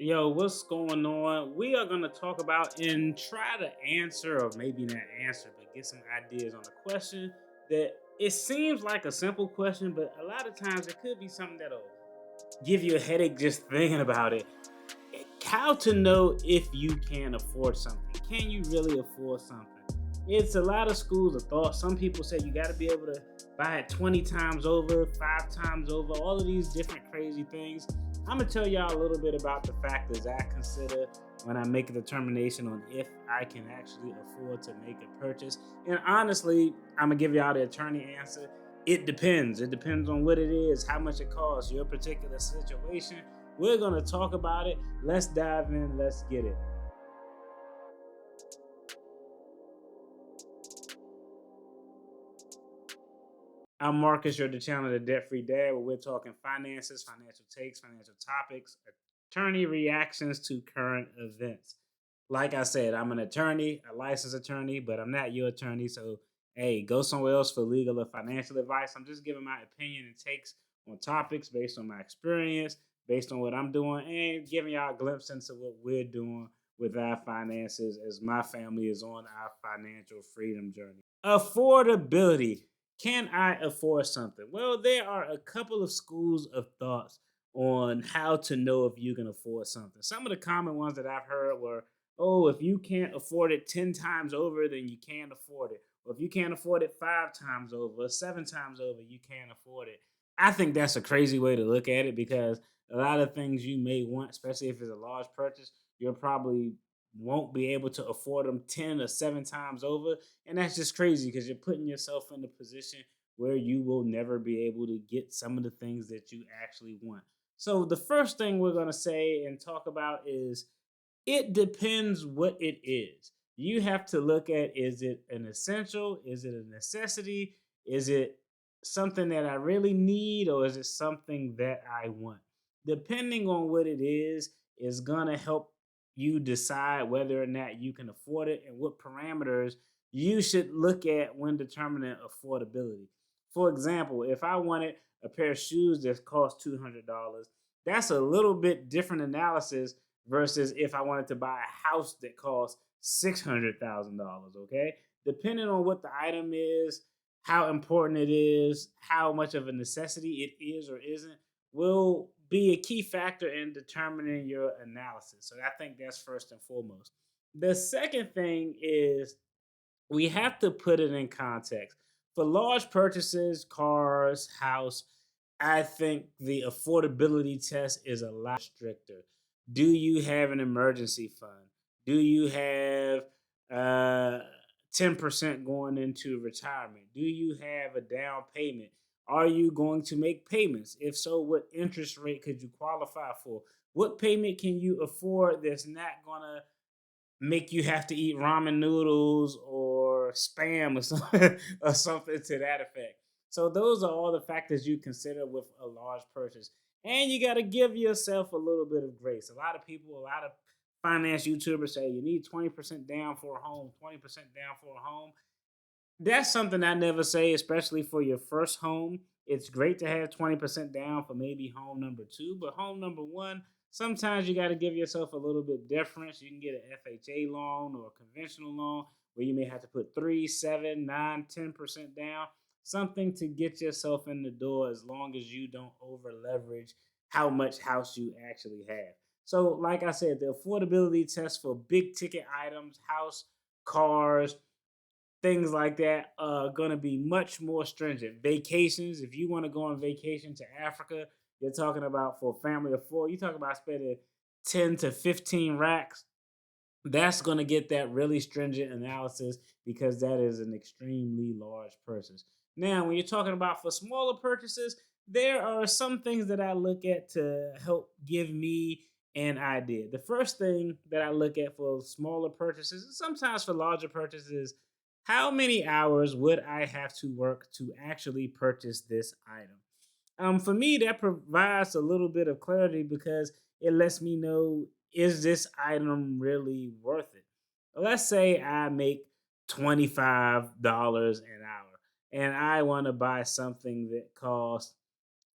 Yo, what's going on? We are going to talk about and try to answer, or maybe not answer, but get some ideas on a question that it seems like a simple question, but a lot of times it could be something that'll give you a headache just thinking about it. How to know if you can afford something? Can you really afford something? It's a lot of schools of thought. Some people say you got to be able to buy it 20 times over, 5 times over, all of these different crazy things. I'm gonna tell y'all a little bit about the factors I consider when I make a determination on if I can actually afford to make a purchase. And honestly, I'm gonna give y'all the attorney answer. It depends. It depends on what it is, how much it costs, your particular situation. We're gonna talk about it. Let's dive in. Let's get it. I'm Marcus, you're the channel, The Debt Free Dad, where we're talking finances, financial takes, financial topics, attorney reactions to current events. Like I said, I'm an attorney, a licensed attorney, but I'm not your attorney. So, hey, go somewhere else for legal or financial advice. I'm just giving my opinion and takes on topics based on my experience, based on what I'm doing, and giving y'all a glimpse into what we're doing with our finances as my family is on our financial freedom journey. Affordability. Can I afford something? Well, there are a couple of schools of thoughts on how to know if you can afford something. Some of the common ones that I've heard were, oh, if you can't afford it 10 times over, then you can't afford it. Or if you can't afford it 5 times over, or 7 times over, you can't afford it. I think that's a crazy way to look at it because a lot of things you may want, especially if it's a large purchase, you'll probably won't be able to afford them 10 or 7 times over. And that's just crazy because you're putting yourself in a position where you will never be able to get some of the things that you actually want. So, the first thing we're going to say and talk about is it depends what it is. You have to look at, is it an essential? Is it a necessity? Is it something that I really need, or is it something that I want? Depending on what it is going to help you decide whether or not you can afford it and what parameters you should look at when determining affordability. For example, if I wanted a pair of shoes that cost $200, that's a little bit different analysis versus if I wanted to buy a house that costs $600,000. Okay, depending on what the item is, how important it is, how much of a necessity it is or isn't, will be a key factor in determining your analysis. So I think that's first and foremost. The second thing is we have to put it in context. For large purchases, cars, house, I think the affordability test is a lot stricter. Do you have an emergency fund? Do you have uh, 10% going into retirement? Do you have a down payment? Are you going to make payments? If so, what interest rate could you qualify for? What payment can you afford that's not going to make you have to eat ramen noodles or spam or something, or something to that effect. So those are all the factors you consider with a large purchase. And you got to give yourself a little bit of grace. A lot of people, a lot of finance YouTubers say you need 20% down for a home, 20% down for a home. That's something I never say, especially for your first home. It's great to have 20% down for maybe home number two, but home number one, sometimes you got to give yourself a little bit difference. You can get an FHA loan or a conventional loan where you may have to put 3, 7, 9, 10% down, something to get yourself in the door as long as you don't over leverage how much house you actually have. So, like I said, the affordability test for big ticket items, house, cars, things like that are going to be much more stringent. Vacations, if you want to go on vacation to Africa, you're talking about for a family of four, you talk about spending 10 to 15 racks. That's going to get that really stringent analysis because that is an extremely large purchase. Now, when you're talking about for smaller purchases, there are some things that I look at to help give me an idea. The first thing that I look at for smaller purchases, and sometimes for larger purchases, how many hours would I have to work to actually purchase this item? For me, that provides a little bit of clarity because it lets me know, is this item really worth it? Let's say I make $25 an hour and I want to buy something that costs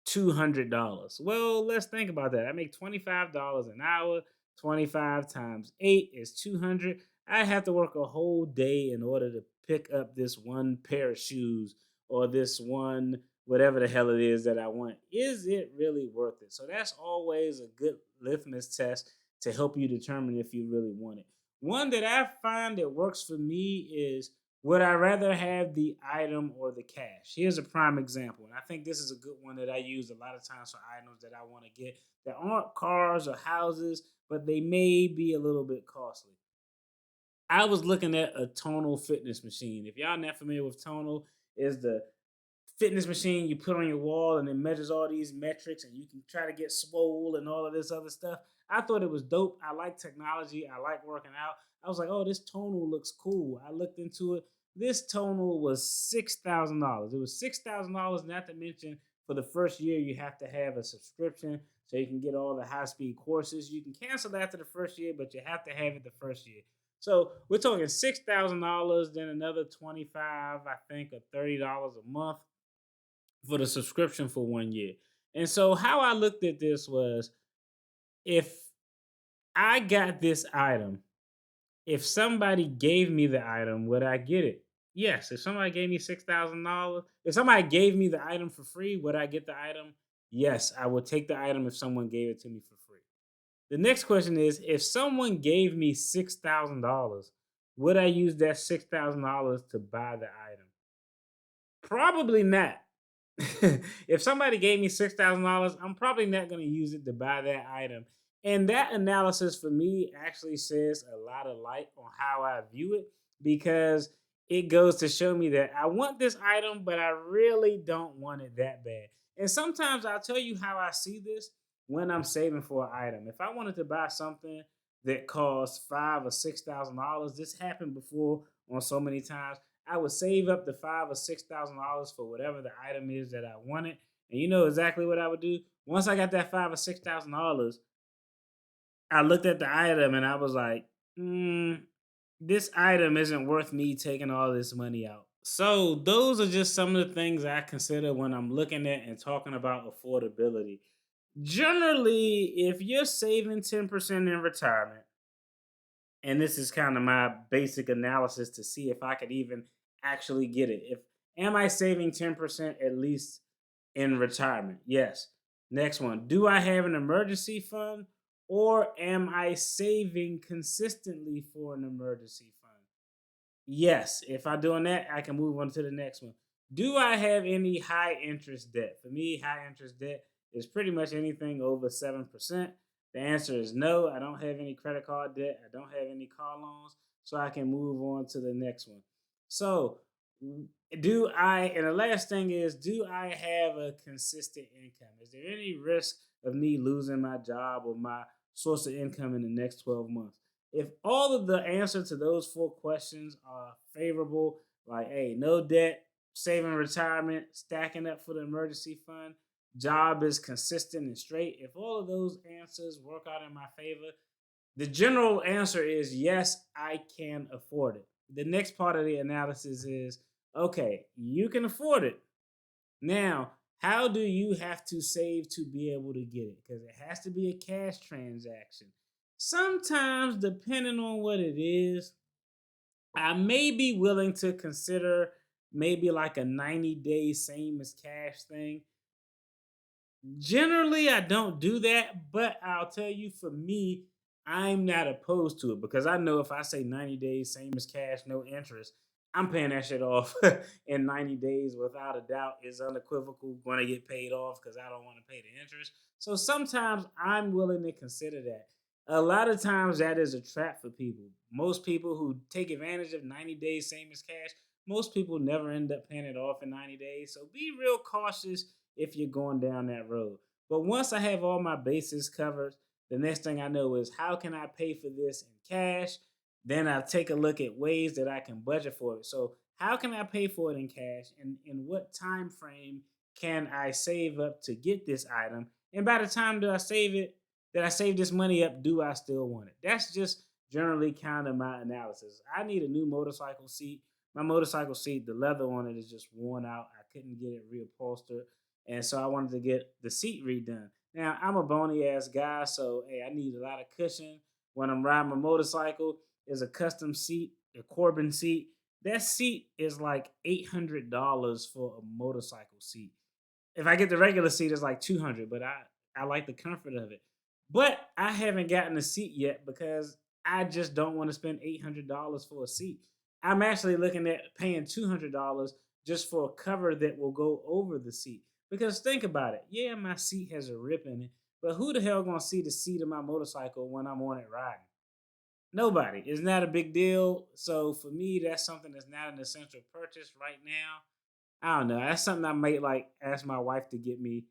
$200. Well, let's think about that. I make $25 an hour. 25 times 8 is 200. I have to work a whole day in order to pick up this one pair of shoes or this one whatever the hell it is that I want. Is it really worth it? So that's always a good litmus test to help you determine if you really want it. One that I find that works for me is, would I rather have the item or the cash? Here's a prime example. And I think this is a good one that I use a lot of times for items that I want to get that aren't cars or houses, but they may be a little bit costly. I was looking at a tonal fitness machine. If y'all not familiar with tonal, is the fitness machine you put on your wall and it measures all these metrics and you can try to get swole and all of this other stuff. I thought it was dope. I like technology. I like working out. I was like, oh, this tonal looks cool. I looked into it. This tonal was $6,000. It was $6,000, not to mention for the first year you have to have a subscription so you can get all the high speed courses. You can cancel after the first year, but you have to have it the first year. So we're talking $6,000, then another 25, I think, or $30 a month for the subscription for 1 year. And so how I looked at this was, if I got this item, if somebody gave me the item, would I get it? Yes. If somebody gave me $6,000, if somebody gave me the item for free, would I get the item? Yes, I would take the item if someone gave it to me for free. The next question is, if someone gave me $6,000, would I use that $6,000 to buy the item? Probably not. If somebody gave me $6,000, I'm probably not going to use it to buy that item. And that analysis for me actually says a lot of light on how I view it, because it goes to show me that I want this item, but I really don't want it that bad. And sometimes I'll tell you how I see this when I'm saving for an item. If I wanted to buy something that costs $5,000 or $6,000, this happened before on so many times. I would save up the $5,000 or $6,000 for whatever the item is that I wanted. And you know exactly what I would do? Once I got that $5,000 or $6,000, I looked at the item and I was like, this item isn't worth me taking all this money out. So those are just some of the things I consider when I'm looking at and talking about affordability. Generally, if you're saving 10% in retirement, and this is kind of my basic analysis to see if I could even actually get it. If am I saving 10% at least in retirement? Yes. Next one. Do I have an emergency fund, or am I saving consistently for an emergency fund? Yes. If I'm doing that, I can move on to the next one. Do I have any high interest debt? For me, high interest debt is pretty much anything over 7%. The answer is no. I don't have any credit card debt. I don't have any car loans. So I can move on to the next one. So, and the last thing is, do I have a consistent income? Is there any risk of me losing my job or my source of income in the next 12 months? If all of the answer to those four questions are favorable, like, hey, no debt, saving retirement, stacking up for the emergency fund, job is consistent and straight, if all of those answers work out in my favor, the general answer is yes, I can afford it. The next part of the analysis is, okay, you can afford it. Now, how do you have to save to be able to get it? Because it has to be a cash transaction. Sometimes, depending on what it is, I may be willing to consider maybe like a 90-day same as cash thing. Generally, I don't do that, but I'll tell you, for me, I'm not opposed to it, because I know if I say 90 days, same as cash, no interest, I'm paying that shit off in 90 days without a doubt. Is unequivocal going to get paid off because I don't want to pay the interest. So sometimes I'm willing to consider that. A lot of times that is a trap for people. Most people who take advantage of 90 days, same as cash, most people never end up paying it off in 90 days. So be real cautious if you're going down that road. But once I have all my bases covered, the next thing I know is, how can I pay for this in cash? Then I take a look at ways that I can budget for it. So how can I pay for it in cash, and in what time frame can I save up to get this item? And by the time that I save this money up, do I still want it? That's just generally kind of my analysis. I need a new motorcycle seat. My motorcycle seat, the leather on it is just worn out. I couldn't get it reupholstered. And so I wanted to get the seat redone. Now I'm a bony ass guy, so hey, I need a lot of cushion when I'm riding my motorcycle. Is a custom seat, a Corbin seat. That seat is like $800 for a motorcycle seat. If I get the regular seat, it's like 200, but I like the comfort of it. But I haven't gotten a seat yet because I just don't want to spend $800 for a seat. I'm actually looking at paying $200 just for a cover that will go over the seat. Because think about it. Yeah, my seat has a rip in it, but who the hell gonna see the seat of my motorcycle when I'm on it riding? Nobody. It's not a big deal. So for me, that's something that's not an essential purchase right now. I don't know. That's something I might like ask my wife to get me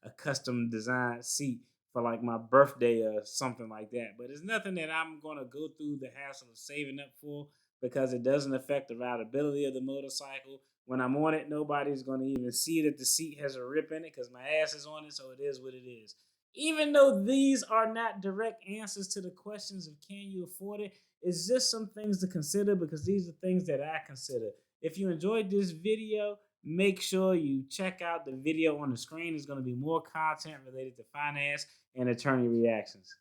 a custom design seat for like my birthday or something like that. But it's nothing that I'm gonna go through the hassle of saving up for because it doesn't affect the rideability of the motorcycle. When I'm on it, nobody's gonna even see that the seat has a rip in it because my ass is on it, so it is what it is. Even though these are not direct answers to the questions of can you afford it, it's just some things to consider because these are things that I consider. If you enjoyed this video, make sure you check out the video on the screen. There's going to be more content related to finance and attorney reactions.